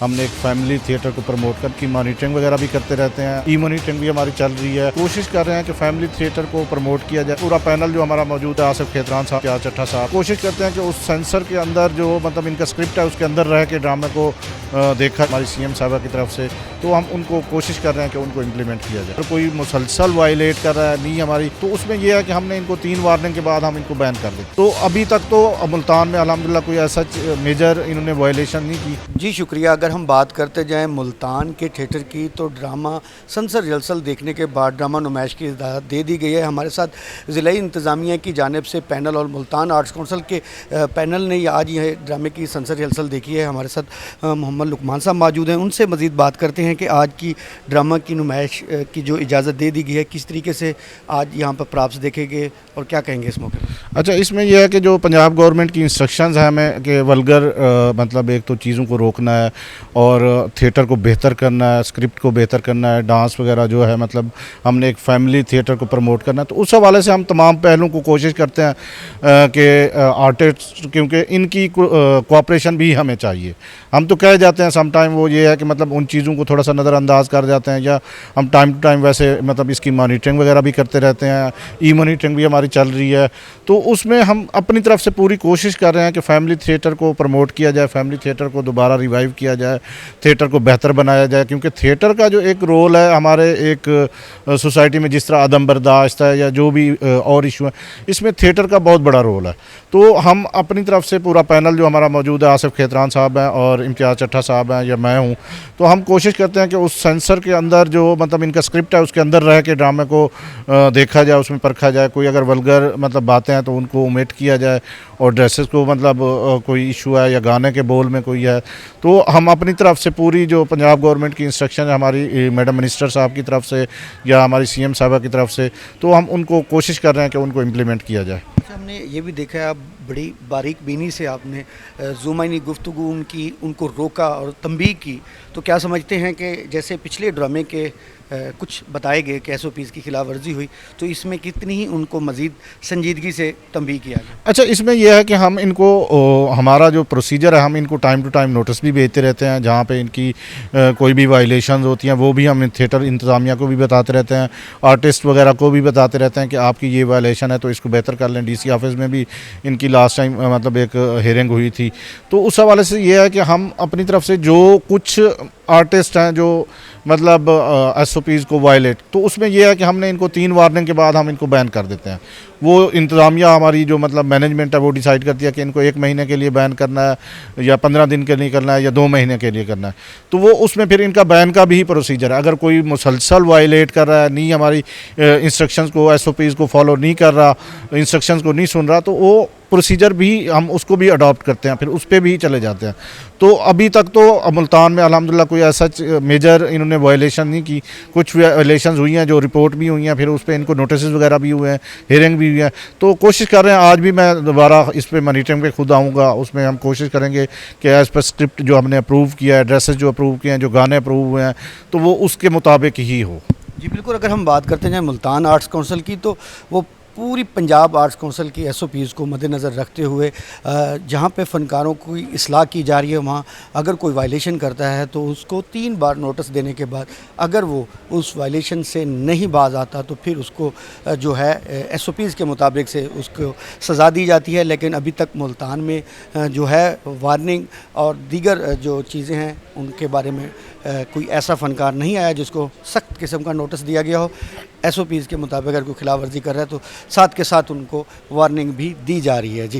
हमने एक family theatre को प्रमोट कर की मॉनिटरिंग वगैरह भी करते रहते हैं। ई मॉनिटरिंग भी हमारी चल रही है। कोशिश कर रहे हैं कि फैमिली थिएटर को प्रमोट किया जाए। पूरा पैनल जो हमारा मौजूद है, आसिफ खेतरान साहब, क्या चट्ठा साहब, कोशिश करते हैं कि उस सेंसर के अंदर जो मतलब इनका स्क्रिप्ट है उसके अंदर रह के ड्रामे को देखा हमारी सीएम साहबा की तरफ से, तो हम उनको कोशिश कर रहे हैं कि उनको इम्प्लीमेंट किया जाए। अगर कोई मुसलसल वायलेट कर रहा है नहीं हमारी, तो उसमें यह है कि हमने इनको 3 वार्निंग के बाद हम इनको बैन कर दें। तो अभी तक तो मुल्तान में अल्हम्दुलिल्लाह कोई ऐसा मेजर इन्होंने वायलेशन नहीं की। जी शुक्रिया। अगर हम बात करते जाएं मुल्तान के थिएटर की, तो ड्रामा सनसर रिहर्सल देखने के बाद ड्रामा नुमाइश की इजाज़त दे दी गई है। हमारे साथ ज़िलाई इंतज़ामिया की जानिब से पैनल और मुल्तान आर्ट्स काउंसिल के पैनल ने आज यह ड्रामे की सनसर रिहर्सल देखी है। हमारे साथ मोहम्मद लुकमान साहब मौजूद हैं, उनसे मज़ीद बात करते हैं कि आज की ड्रामा की नुमाइश की जो इजाज़त दे दी गई है, किस तरीके से आज यहाँ पर प्राप्स देखे गए और क्या कहेंगे इस मौके पर। अच्छा, इसमें यह है कि जो पंजाब गवर्नमेंट की इंस्ट्रक्शंस है हमें कि वल्गर मतलब एक तो चीज़ों को रोकना है और थिएटर को बेहतर करना है, स्क्रिप्ट को बेहतर करना है, डांस वगैरह जो है मतलब हमने एक फैमिली थिएटर को प्रमोट करना है। तो उस हवाले से हम तमाम पहलुओं को कोशिश करते हैं कि आर्टिस्ट, क्योंकि इनकी कोऑपरेशन भी हमें चाहिए। हम तो कह जाते हैं सम टाइम वो ये है कि मतलब उन चीज़ों को थोड़ा सा नज़रअंदाज कर जाते हैं, या हम टाइम टू टाइम वैसे मतलब इसकी मॉनिटरिंग वगैरह भी करते रहते हैं। ई मॉनिटरिंग भी हमारी चल रही है। तो उसमें हम अपनी तरफ से पूरी कोशिश कर रहे हैं कि फैमिली थिएटर को प्रमोट किया जाए, फैमिली थिएटर को दोबारा रिवाइव किया जाए, थिएटर को बेहतर बनाया जाए। क्योंकि थिएटर का जो एक रोल है हमारे एक सोसाइटी में, जिस तरह अदम बर्दाश्त है या जो भी और इशू है, इसमें थिएटर का बहुत बड़ा रोल है। तो हम अपनी तरफ से पूरा पैनल जो हमारा मौजूद है, आसिफ खेतरान साहब हैं और इम्तियाज़ चट्ठा साहब हैं या मैं हूँ, तो हम कोशिश करते हैं कि उस सेंसर के अंदर जो मतलब इनका स्क्रिप्ट है उसके अंदर रह के ड्रामे को देखा जाए, उसमें परखा जाए। कोई अगर वल्गर मतलब बातें हैं तो उनको ओमिट किया जाए, और ड्रेसेस को मतलब कोई इशू है या गाने के बोल में कोई है, तो हम अपनी तरफ से पूरी जो पंजाब गवर्नमेंट की इंस्ट्रक्शन है हमारी मैडम मिनिस्टर साहब की तरफ से या हमारी सीएम साहबा की तरफ से, तो हम उनको कोशिश कर रहे हैं कि उनको इम्प्लीमेंट किया जाए। हमने ये भी देखा है, आप बड़ी बारीक बीनी से आपने ज़ुमानी गुफ्तगू उनको रोका और तंबीह की। तो क्या समझते हैं कि जैसे पिछले ड्रामे के कुछ बताए गए कि SOPs की खिलाफ वर्जी हुई, तो इसमें कितनी ही उनको मज़ीद संजीदगी से तंबीह किया गया? अच्छा, इसमें यह है कि हम इनको हमारा जो प्रोसीजर है, हम इनको टाइम टू टाइम नोटिस भी भेजते रहते हैं। जहाँ पे इनकी कोई भी वायलेशंस होती हैं वो भी हम थिएटर इंतज़ामिया को भी बताते रहते हैं, आर्टिस्ट वगैरह को भी बताते रहते हैं कि आपकी ये वायलेशन है तो इसको बेहतर कर लें। DC ऑफिस में भी इनकी लास्ट टाइम मतलब एक हियरिंग हुई थी। तो उस हवाले से ये है कि हम अपनी तरफ से जो कुछ आर्टिस्ट हैं जो मतलब SOPs को वायलेट, तो उसमें यह है कि हमने इनको 3 वार्निंग के बाद हम इनको बैन कर देते हैं। वो इंतज़ामिया हमारी जो मतलब मैनेजमेंट है वो डिसाइड करती है कि इनको 1 महीने के लिए बैन करना है या 15 दिन के लिए करना है या 2 महीने के लिए करना है। तो वो उसमें फिर इनका बैन का भी प्रोसीजर है। अगर कोई मुसलसल वायलेट कर रहा है, नहीं हमारी इंस्ट्रक्शंस को, SOPs को फॉलो नहीं कर रहा, इंस्ट्रक्शंस को नहीं सुन रहा, तो वो प्रोसीजर भी हम उसको भी अडॉप्ट करते हैं, फिर उस पर भी चले जाते हैं। तो अभी तक तो मुल्तान में अल्हम्दुलिल्लाह कोई ऐसा मेजर इन्होंने वायलेशन नहीं की। कुछ वायलेशन हुई हैं जो रिपोर्ट भी हुई हैं, फिर उस पर इनको नोटिस वगैरह भी हुए हैं, हियरिंग भी हुई है। तो कोशिश कर रहे हैं, आज भी मैं दोबारा इस पर मॉनिटरिंग पे खुद आऊँगा, उसमें हम कोशिश करेंगे कि एज़ पर स्क्रिप्ट जो हमने अप्रूव किया है, ड्रेसेस जो अप्रूव किए हैं, जो गाने अप्रूव हुए हैं, तो वो उसके मुताबिक ही हो। जी बिल्कुल। अगर हम बात करते हैं मुल्तान आर्ट्स काउंसिल की, तो वो पूरी पंजाब आर्ट्स काउंसिल की SOPs को मद्देनज़र रखते हुए जहाँ पे फ़नकारों की इस्लाह की जा रही है, वहाँ अगर कोई वायलेशन करता है तो उसको 3 बार नोटिस देने के बाद अगर वो उस वायलेशन से नहीं बाज आता तो फिर उसको जो है SOPs के मुताबिक से उसको सज़ा दी जाती है। लेकिन अभी तक मुल्तान में जो है वार्निंग और दीगर जो चीज़ें हैं उनके बारे में कोई ऐसा फ़नकार नहीं आया जिसको सख्त किस्म का नोटिस दिया गया हो। SOPs के मुताबिक अगर कोई खिलाफ वर्जी कर रहा है तो साथ के साथ उनको वार्निंग भी दी जा रही है। जी।